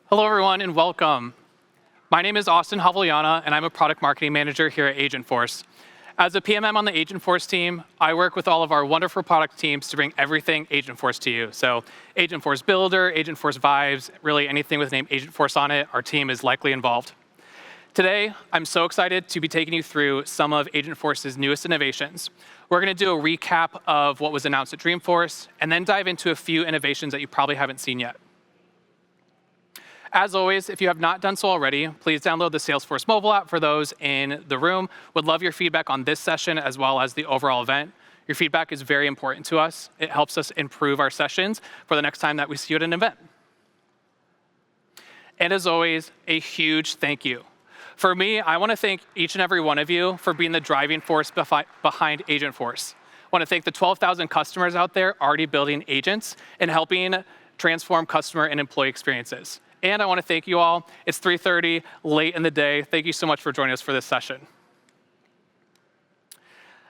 Hello, everyone, and welcome. My name is Austin Havliana, and I'm a product marketing manager here at Agentforce. As a PMM on the Agentforce team, I work with all of our wonderful product teams to bring everything Agentforce to you. So Agentforce Builder, Agentforce Vibes, really anything with the name Agentforce on it, our team is likely involved. Today, I'm so excited to be taking you through some of Agentforce's newest innovations. We're going to do a recap of what was announced at Dreamforce, and then dive into a few innovations that you probably haven't seen yet. As always, if you have not done so already, please download the Salesforce mobile app for those in the room. Would love your feedback on this session as well as the overall event. Your feedback is very important to us. It helps us improve our sessions for the next time that we see you at an event. And as always, a huge thank you. For me, I want to thank each and every one of you for being the driving force behind Agentforce. I want to thank the 12,000 customers out there already building agents and helping transform customer and employee experiences. And I want to thank you all. It's 3:30, late in the day. Thank you so much for joining us for this session.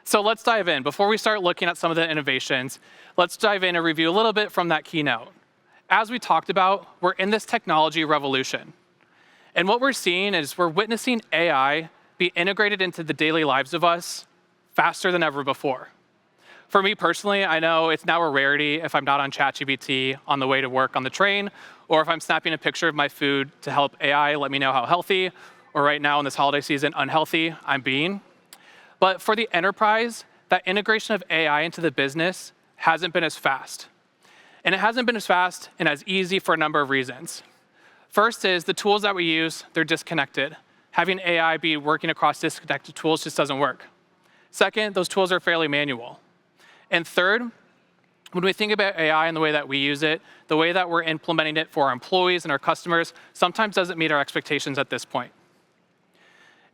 So let's dive in. Before we start looking at some of the innovations, let's dive in and review a little bit from that keynote. As we talked about, we're in this technology revolution. And what we're seeing is we're witnessing AI be integrated into the daily lives of us faster than ever before. For me personally, I know it's now a rarity if I'm not on ChatGPT on the way to work on the train, or if I'm snapping a picture of my food to help AI let me know how healthy, or right now in this holiday season, unhealthy I'm being. But for the enterprise, that integration of AI into the business hasn't been as fast. And it hasn't been as fast and as easy for a number of reasons. First is the tools that we use, they're disconnected. Having AI be working across disconnected tools just doesn't work. Second, those tools are fairly manual. And third, when we think about AI and the way that we use it, the way that we're implementing it for our employees and our customers sometimes doesn't meet our expectations at this point.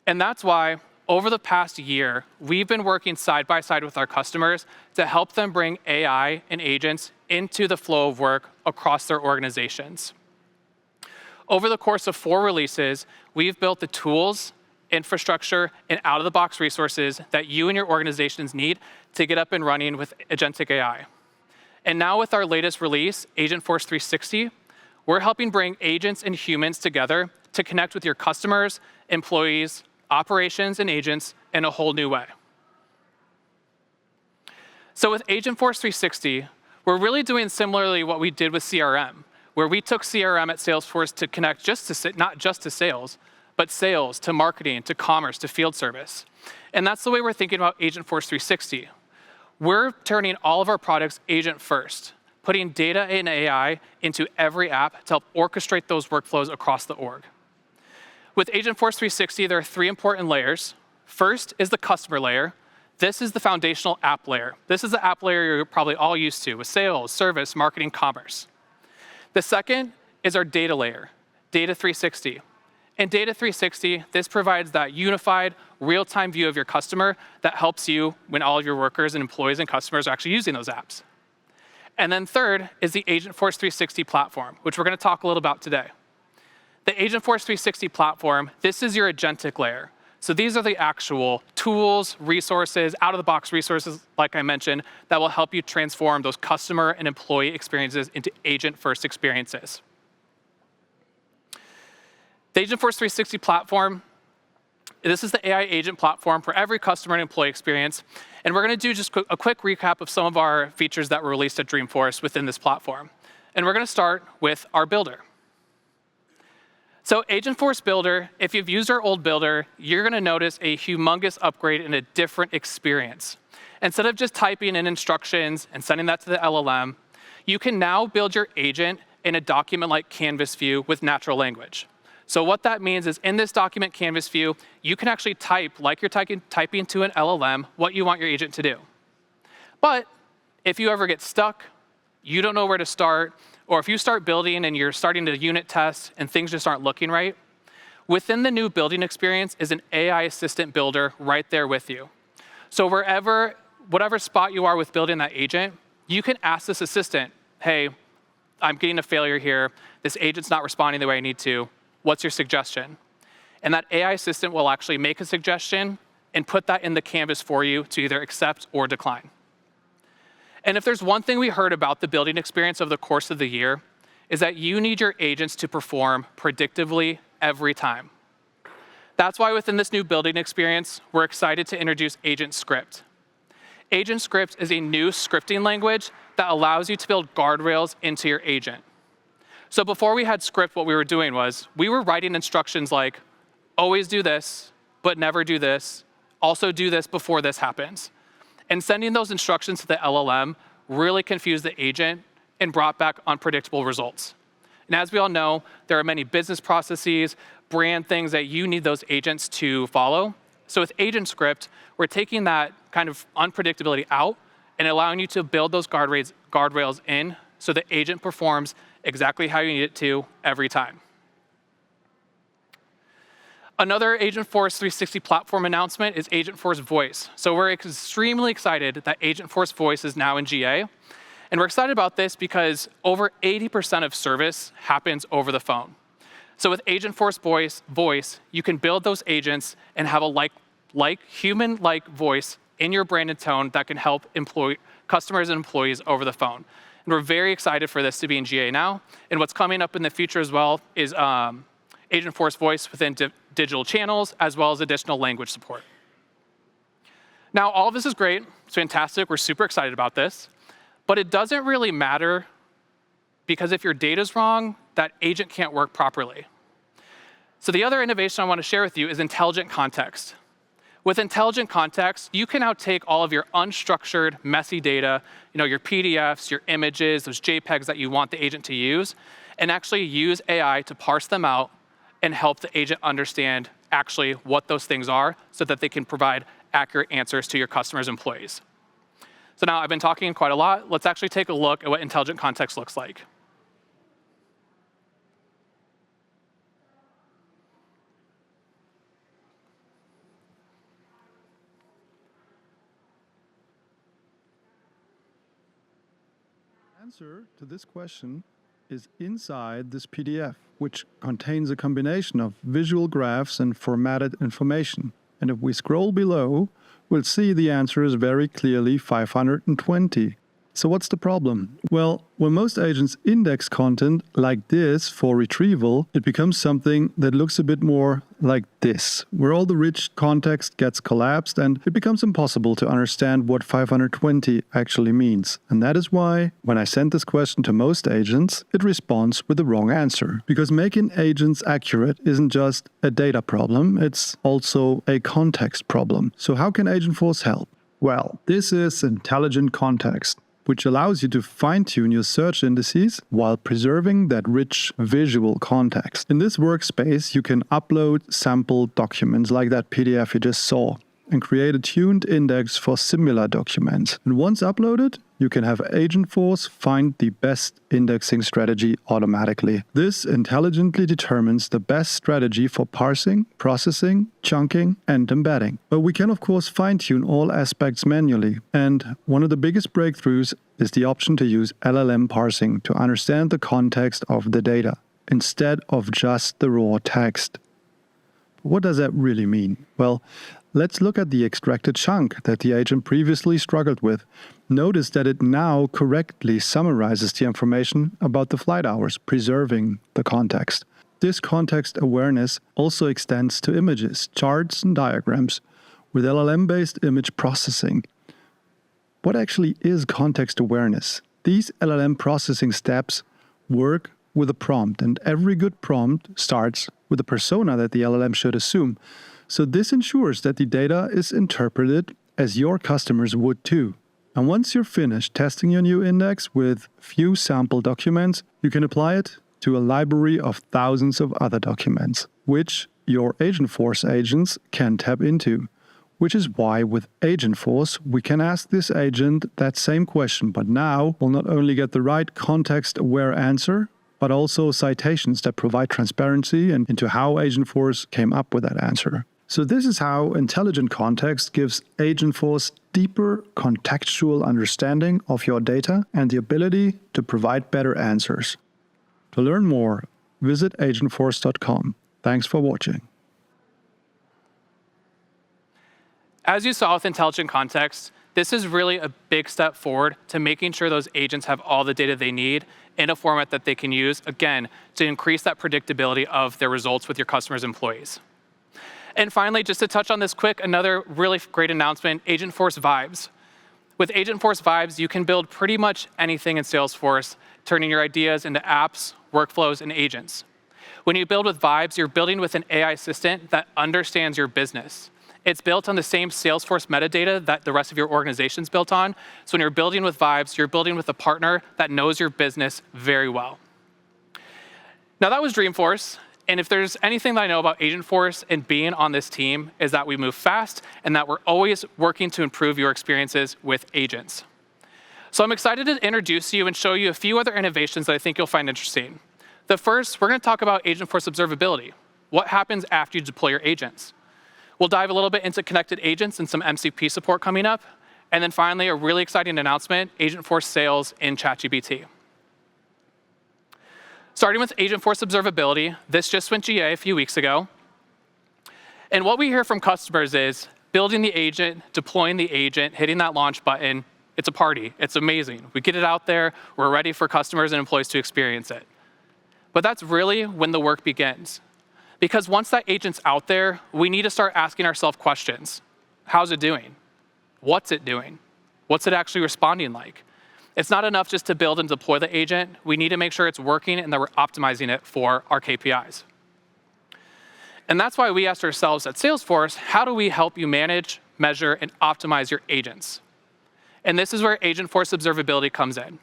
And that's why, over the past year, we've been working side by side with our customers to help them bring AI and agents into the flow of work across their organizations. Over the course of 4 releases, we've built the tools, infrastructure, and out-of-the-box resources that you and your organizations need to get up and running with agentic AI. And now with our latest release, Agentforce 360, we're helping bring agents and humans together to connect with your customers, employees, operations, and agents in a whole new way. So with Agentforce 360, we're really doing similarly what we did with CRM, where we took CRM at Salesforce to connect not just to sales, but sales, to marketing, to commerce, to field service. And that's the way we're thinking about Agentforce 360. We're turning all of our products agent first, putting data and AI into every app to help orchestrate those workflows across the org. With Agentforce 360, there are 3 important layers. First is the customer layer. This is the foundational app layer. This is the app layer you're probably all used to with sales, service, marketing, commerce. The second is our data layer, Data 360. In Data 360, this provides that unified, real-time view of your customer that helps you when all of your workers and employees and customers are actually using those apps. And then third is the Agentforce 360 platform, which we're going to talk a little about today. The Agentforce 360 platform, this is your agentic layer. So these are the actual tools, resources, out-of-the-box resources, like I mentioned, that will help you transform those customer and employee experiences into agent-first experiences. The Agentforce 360 platform, this is the AI agent platform for every customer and employee experience. And we're going to do just a quick recap of some of our features that were released at Dreamforce within this platform. And we're going to start with our builder. So Agentforce Builder, if you've used our old builder, you're going to notice a humongous upgrade and a different experience. Instead of just typing in instructions and sending that to the LLM, you can now build your agent in a document-like Canvas view with natural language. So what that means is in this document Canvas view, you can actually type, like you're typing to an LLM, what you want your agent to do. But if you ever get stuck, you don't know where to start, or if you start building and you're starting to unit test and things just aren't looking right, within the new building experience is an AI assistant builder right there with you. So whatever spot you are with building that agent, you can ask this assistant, hey, I'm getting a failure here. This agent's not responding the way I need to. What's your suggestion? And that AI assistant will actually make a suggestion and put that in the canvas for you to either accept or decline. And if there's one thing we heard about the building experience over the course of the year, is that you need your agents to perform predictably every time. That's why within this new building experience, we're excited to introduce Agent Script. Agent Script is a new scripting language that allows you to build guardrails into your agent. So before we had script, what we were doing was we were writing instructions like, always do this, but never do this. Also do this before this happens. And sending those instructions to the LLM really confused the agent and brought back unpredictable results. And as we all know, there are many business processes, brand things that you need those agents to follow. So with Agent Script, we're taking that kind of unpredictability out and allowing you to build those guardrails in so the agent performs exactly how you need it to every time. Another Agentforce 360 platform announcement is Agentforce Voice. So we're extremely excited that Agentforce Voice is now in GA. And we're excited about this because over 80% of service happens over the phone. So with Agentforce Voice, you can build those agents and have a human-like voice in your branded tone that can help customers and employees over the phone. And we're very excited for this to be in GA now. And what's coming up in the future as well is Agentforce Voice within digital channels, as well as additional language support. Now, all of this is great. It's fantastic. We're super excited about this. But it doesn't really matter because if your data's wrong, that agent can't work properly. So the other innovation I want to share with you is intelligent context. With intelligent context, you can now take all of your unstructured, messy data, your PDFs, your images, those JPEGs that you want the agent to use, and actually use AI to parse them out and help the agent understand actually what those things are so that they can provide accurate answers to your customers' employees. So now I've been talking quite a lot. Let's actually take a look at what intelligent context looks like. The answer to this question is inside this PDF, which contains a combination of visual graphs and formatted information. And if we scroll below, we'll see the answer is very clearly 520. So what's the problem? Well, when most agents index content like this for retrieval, it becomes something that looks a bit more like this, where all the rich context gets collapsed and it becomes impossible to understand what 520 actually means. And that is why, when I send this question to most agents, it responds with the wrong answer. Because making agents accurate isn't just a data problem, it's also a context problem. So how can Agentforce help? Well, this is intelligent context, which allows you to fine-tune your search indices while preserving that rich visual context. In this workspace, you can upload sample documents like that PDF you just saw and create a tuned index for similar documents. And once uploaded, you can have Agentforce find the best indexing strategy automatically. This intelligently determines the best strategy for parsing, processing, chunking, and embedding. But we can of course fine-tune all aspects manually. And one of the biggest breakthroughs is the option to use LLM parsing to understand the context of the data, instead of just the raw text. What does that really mean? Well, let's look at the extracted chunk that the agent previously struggled with. Notice that it now correctly summarizes the information about the flight hours, preserving the context. This context awareness also extends to images, charts, and diagrams with LLM-based image processing. What actually is context awareness? These LLM processing steps work with a prompt, and every good prompt starts with a persona that the LLM should assume. So this ensures that the data is interpreted as your customers would too. And once you're finished testing your new index with few sample documents, you can apply it to a library of thousands of other documents, which your Agentforce agents can tap into. Which is why with Agentforce, we can ask this agent that same question, but now we'll not only get the right context-aware answer, but also citations that provide transparency into how Agentforce came up with that answer. So this is how intelligent context gives Agentforce deeper contextual understanding of your data and the ability to provide better answers. To learn more, visit agentforce.com. Thanks for watching. As you saw with intelligent context, This is really a big step forward to making sure those agents have all the data they need in a format that they can use, again, to increase that predictability of their results with your customers' employees. And finally, just to touch on this quick, another really great announcement, Agentforce Vibes. With Agentforce Vibes, you can build pretty much anything in Salesforce, turning your ideas into apps, workflows, and agents. When you build with Vibes, you're building with an AI assistant that understands your business. It's built on the same Salesforce metadata that the rest of your organization's built on. So when you're building with Vibes, you're building with a partner that knows your business very well. Now that was Dreamforce. And if there's anything that I know about Agentforce and being on this team is that we move fast and that we're always working to improve your experiences with agents. So I'm excited to introduce you and show you a few other innovations that I think you'll find interesting. The first, we're going to talk about Agentforce observability. What happens after you deploy your agents? We'll dive a little bit into connected agents and some MCP support coming up. And then finally, a really exciting announcement, Agentforce sales in ChatGPT. Starting with Agentforce observability, this just went GA a few weeks ago. And what we hear from customers is building the agent, deploying the agent, hitting that launch button, it's a party, it's amazing. We get it out there, we're ready for customers and employees to experience it. But that's really when the work begins. Because once that agent's out there, we need to start asking ourselves questions. How's it doing? What's it doing? What's it actually responding like? It's not enough just to build and deploy the agent. We need to make sure it's working and that we're optimizing it for our KPIs. And that's why we asked ourselves at Salesforce, how do we help you manage, measure, and optimize your agents? And this is where Agentforce observability comes in.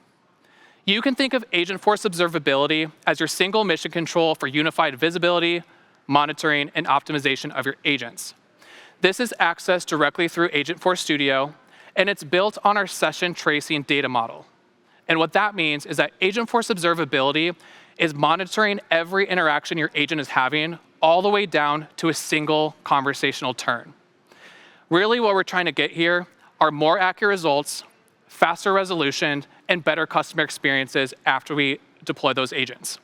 You can think of Agentforce observability as your single mission control for unified visibility, monitoring, and optimization of your agents. This is accessed directly through Agentforce Studio, and it's built on our session tracing data model. And what that means is that Agentforce observability is monitoring every interaction your agent is having all the way down to a single conversational turn. Really what we're trying to get here are more accurate results, faster resolution, and better customer experiences after we deploy those agents.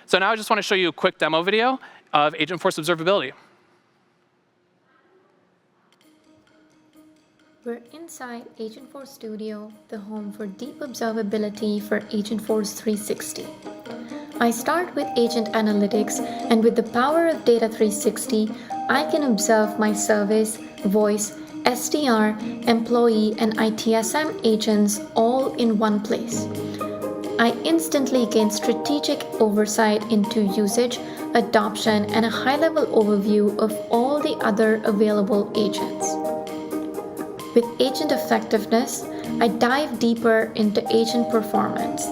So now I just want to show you a quick demo video of Agentforce observability. We're inside Agentforce Studio, the home for deep observability for Agentforce 360. I start with Agent Analytics, and with the power of Data 360, I can observe my service, voice, SDR, employee, and ITSM agents all in one place. I instantly gain strategic oversight into usage, adoption, and a high-level overview of all the other available agents. With agent effectiveness, I dive deeper into agent performance.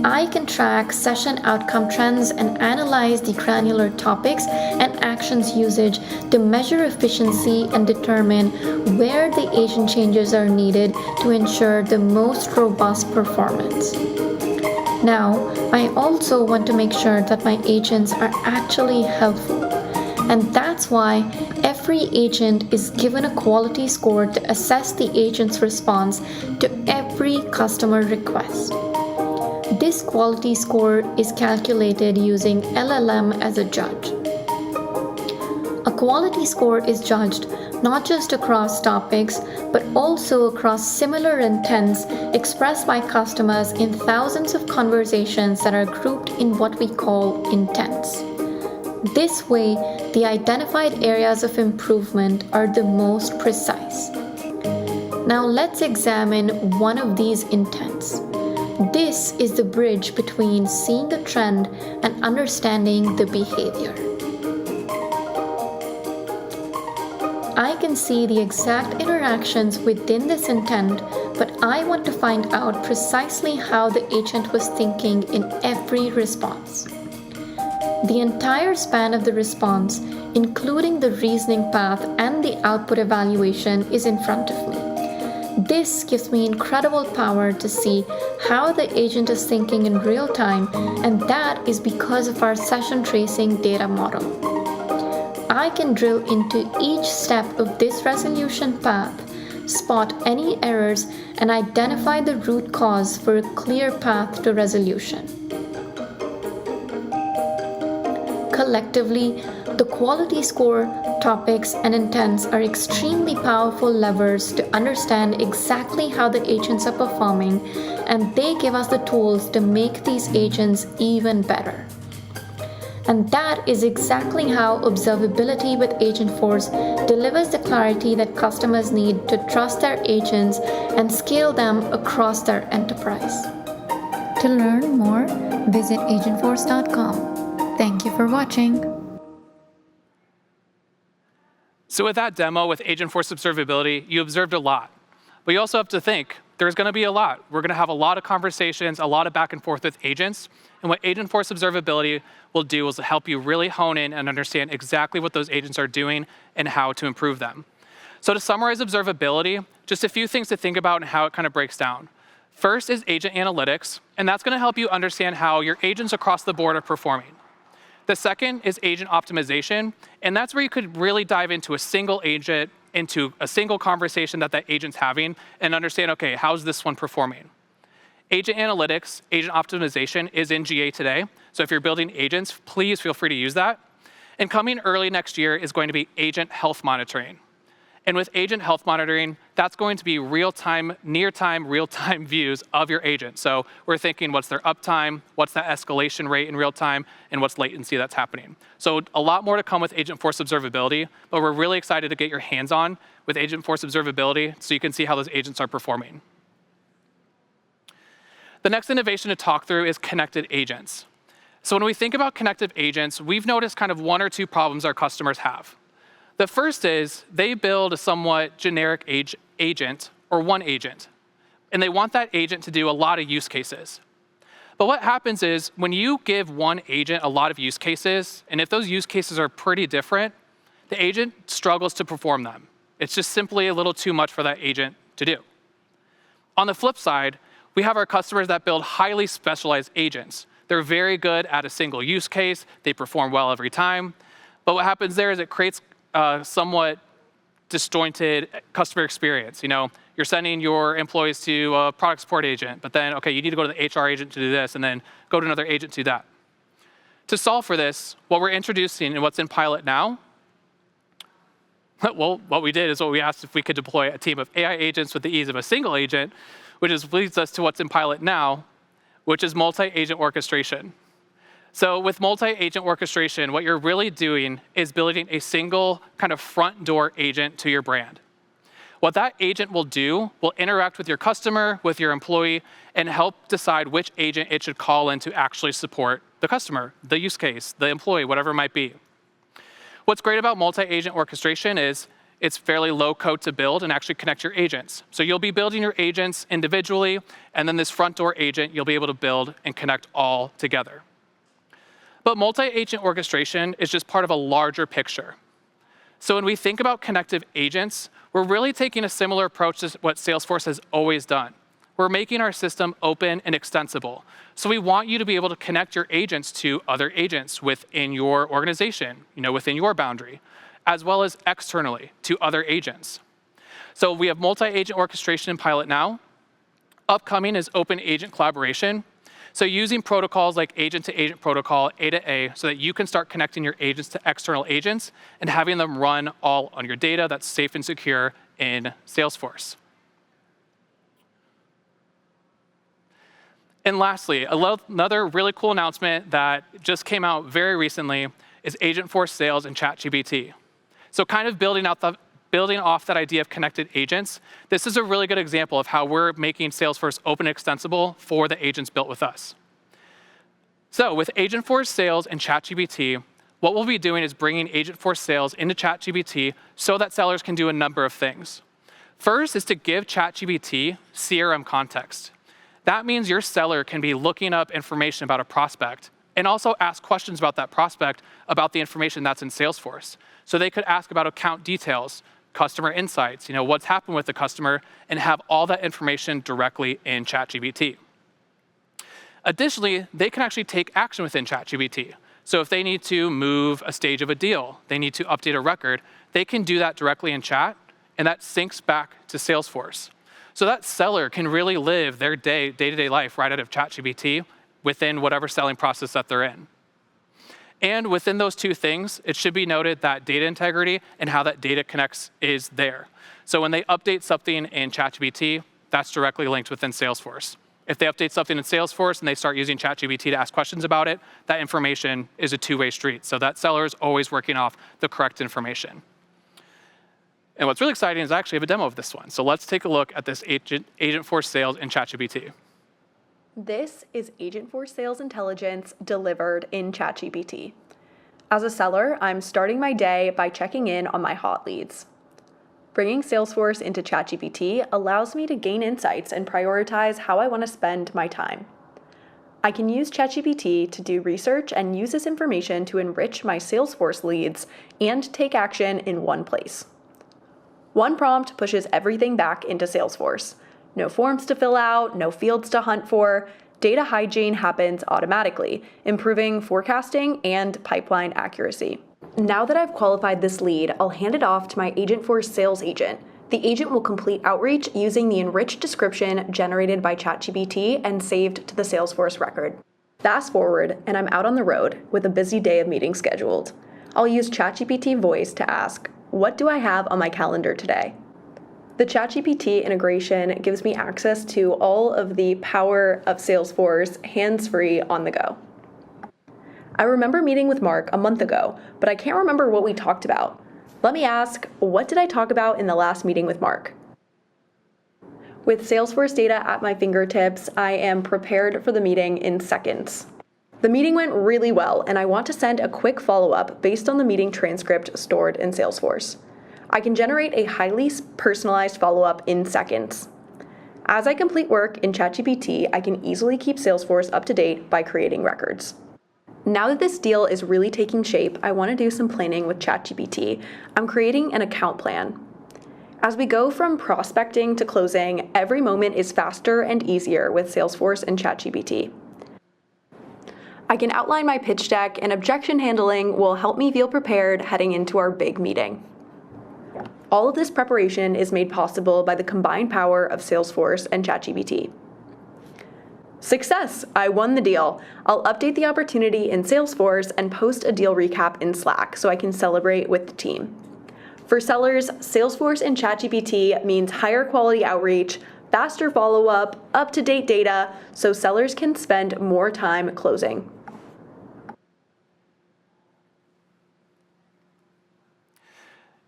I can track session outcome trends and analyze the granular topics and actions usage to measure efficiency and determine where the agent changes are needed to ensure the most robust performance. Now, I also want to make sure that my agents are actually helpful. And that's why every agent is given a quality score to assess the agent's response to every customer request. This quality score is calculated using LLM as a judge. A quality score is judged not just across topics, but also across similar intents expressed by customers in thousands of conversations that are grouped in what we call intents. This way, the identified areas of improvement are the most precise. Now let's examine one of these intents. This is the bridge between seeing a trend and understanding the behavior. I can see the exact interactions within this intent, but I want to find out precisely how the agent was thinking in every response. The entire span of the response, including the reasoning path and the output evaluation, is in front of me. This gives me incredible power to see how the agent is thinking in real time, and that is because of our session tracing data model. I can drill into each step of this resolution path, spot any errors, and identify the root cause for a clear path to resolution. Collectively, the quality score topics, and intents are extremely powerful levers to understand exactly how the agents are performing, and they give us the tools to make these agents even better. And that is exactly how observability with Agentforce delivers the clarity that customers need to trust their agents and scale them across their enterprise. To learn more, visit agentforce.com. Thank you for watching. So with that demo with Agentforce observability, you observed a lot. But you also have to think, there's going to be a lot. We're going to have a lot of conversations, a lot of back and forth with agents. And what Agentforce observability will do is help you really hone in and understand exactly what those agents are doing and how to improve them. So to summarize observability, just a few things to think about and how it kind of breaks down. First is agent analytics, and that's going to help you understand how your agents across the board are performing. The second is agent optimization, and that's where you could really dive into a single agent, into a single conversation that agent's having, and understand, okay, how's this one performing? Agent analytics, agent optimization is in GA today, so if you're building agents, please feel free to use that. And coming early next year is going to be agent health monitoring. And with agent health monitoring, that's going to be real-time, near-time, real-time views of your agent. So we're thinking, what's their uptime, what's that escalation rate in real time, and what's latency that's happening. So a lot more to come with Agentforce observability, but we're really excited to get your hands on with Agentforce observability so you can see how those agents are performing. The next innovation to talk through is connected agents. So when we think about connected agents, we've noticed kind of one or two problems our customers have. The first is they build a somewhat generic agent or one agent, and they want that agent to do a lot of use cases. But what happens is when you give one agent a lot of use cases, and if those use cases are pretty different, the agent struggles to perform them. It's just simply a little too much for that agent to do. On the flip side, we have our customers that build highly specialized agents. They're very good at a single use case. They perform well every time. But what happens there is it creates somewhat disjointed customer experience. You know, you're sending your employees to a product support agent, but then, okay, you need to go to the HR agent to do this, and then go to another agent to do that. To solve for this, what we're introducing and what's in pilot now, well, what we did is what we asked if we could deploy a team of AI agents with the ease of a single agent, which leads us to what's in pilot now, which is multi-agent orchestration. So with multi-agent orchestration, what you're really doing is building a single kind of front door agent to your brand. What that agent will do will interact with your customer, with your employee, and help decide which agent it should call in to actually support the customer, the use case, the employee, whatever it might be. What's great about multi-agent orchestration is it's fairly low code to build and actually connect your agents. So you'll be building your agents individually, and then this front door agent you'll be able to build and connect all together. But multi-agent orchestration is just part of a larger picture. So when we think about connective agents, we're really taking a similar approach to what Salesforce has always done. We're making our system open and extensible. So we want you to be able to connect your agents to other agents within your organization, within your boundary, as well as externally to other agents. So we have multi-agent orchestration in pilot now. Upcoming is open agent collaboration. So using protocols like agent-to-agent protocol, A to A, so that you can start connecting your agents to external agents and having them run all on your data that's safe and secure in Salesforce. And lastly, another really cool announcement that just came out very recently is Agentforce Sales and ChatGPT. So kind of building off that idea of connected agents, this is a really good example of how we're making Salesforce open and extensible for the agents built with us. So with Agentforce Sales and ChatGPT, what we'll be doing is bringing Agentforce Sales into ChatGPT so that sellers can do a number of things. First is to give ChatGPT CRM context. That means your seller can be looking up information about a prospect and also ask questions about that prospect about the information that's in Salesforce. So they could ask about account details, customer insights, what's happened with the customer, and have all that information directly in ChatGPT. Additionally, they can actually take action within ChatGPT. So if they need to move a stage of a deal, they need to update a record, they can do that directly in chat, and that syncs back to Salesforce. So that seller can really live their day-to-day life right out of ChatGPT within whatever selling process that they're in. And within those two things, it should be noted that data integrity and how that data connects is there. So when they update something in ChatGPT, that's directly linked within Salesforce. If they update something in Salesforce and they start using ChatGPT to ask questions about it, that information is a two-way street. So that seller is always working off the correct information. And what's really exciting is I actually have a demo of this one. So let's take a look at this Agentforce sales in ChatGPT. This is Agentforce Sales Intelligence delivered in ChatGPT. As a seller, I'm starting my day by checking in on my hot leads. Bringing Salesforce into ChatGPT allows me to gain insights and prioritize how I want to spend my time. I can use ChatGPT to do research and use this information to enrich my Salesforce leads and take action in one place. One prompt pushes everything back into Salesforce. No forms to fill out, no fields to hunt for. Data hygiene happens automatically, improving forecasting and pipeline accuracy. Now that I've qualified this lead, I'll hand it off to my Agentforce sales agent. The agent will complete outreach using the enriched description generated by ChatGPT and saved to the Salesforce record. Fast forward, and I'm out on the road with a busy day of meetings scheduled. I'll use ChatGPT voice to ask, what do I have on my calendar today? The ChatGPT integration gives me access to all of the power of Salesforce hands-free on the go. I remember meeting with Mark a month ago, but I can't remember what we talked about. Let me ask, what did I talk about in the last meeting with Mark? With Salesforce data at my fingertips, I am prepared for the meeting in seconds. The meeting went really well, and I want to send a quick follow-up based on the meeting transcript stored in Salesforce. I can generate a highly personalized follow-up in seconds. As I complete work in ChatGPT, I can easily keep Salesforce up to date by creating records. Now that this deal is really taking shape, I want to do some planning with ChatGPT. I'm creating an account plan. As we go from prospecting to closing, every moment is faster and easier with Salesforce and ChatGPT. I can outline my pitch deck, and objection handling will help me feel prepared heading into our big meeting. All of this preparation is made possible by the combined power of Salesforce and ChatGPT. Success! I won the deal. I'll update the opportunity in Salesforce and post a deal recap in Slack so I can celebrate with the team. For sellers, Salesforce and ChatGPT means higher quality outreach, faster follow-up, up-to-date data, so sellers can spend more time closing.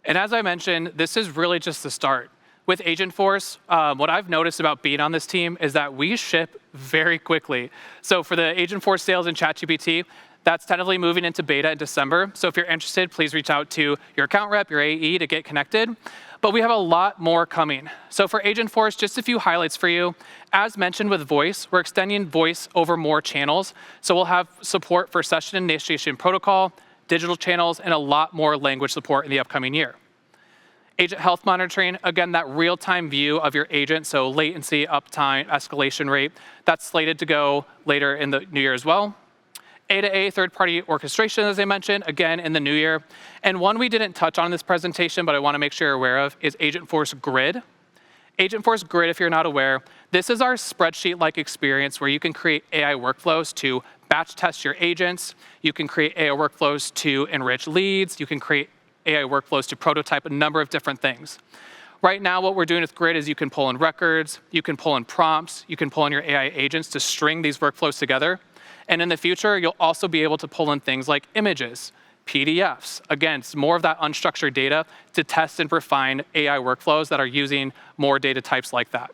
And as I mentioned, this is really just the start. With Agentforce, what I've noticed about being on this team is that we ship very quickly. So for the Agentforce sales in ChatGPT, that's tentatively moving into beta in December. So if you're interested, please reach out to your account rep, your AE to get connected. But we have a lot more coming. So for Agentforce, just a few highlights for you. As mentioned with voice, we're extending voice over more channels. So we'll have support for session initiation protocol, digital channels, and a lot more language support in the upcoming year. Agent health monitoring, again, that real-time view of your agent, so latency, uptime, escalation rate, that's slated to go later in the new year as well. A-to-A third-party orchestration, as I mentioned, again, in the new year. And one we didn't touch on in this presentation, but I want to make sure you're aware of, is Agentforce Grid. Agentforce Grid, if you're not aware, this is our spreadsheet-like experience where you can create AI workflows to batch test your agents. You can create AI workflows to enrich leads. You can create AI workflows to prototype a number of different things. Right now, what we're doing with Grid is you can pull in records, you can pull in prompts, you can pull in your AI agents to string these workflows together. And in the future, you'll also be able to pull in things like images, PDFs. Again, it's more of that unstructured data to test and refine AI workflows that are using more data types like that.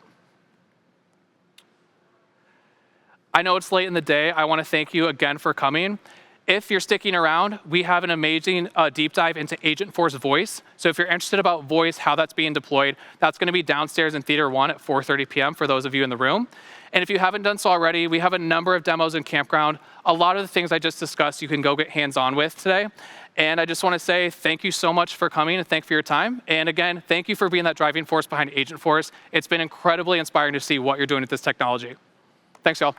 I know it's late in the day. I want to thank you again for coming. If you're sticking around, we have an amazing deep dive into Agentforce Voice. So if you're interested about voice, how that's being deployed, that's going to be downstairs in Theater 1 at 4:30 p.m. for those of you in the room. And if you haven't done so already, we have a number of demos in Campground. A lot of the things I just discussed, you can go get hands-on with today. And I just want to say thank you so much for coming and thank you for your time. And again, thank you for being that driving force behind Agentforce. It's been incredibly inspiring to see what you're doing with this technology. Thanks, y'all.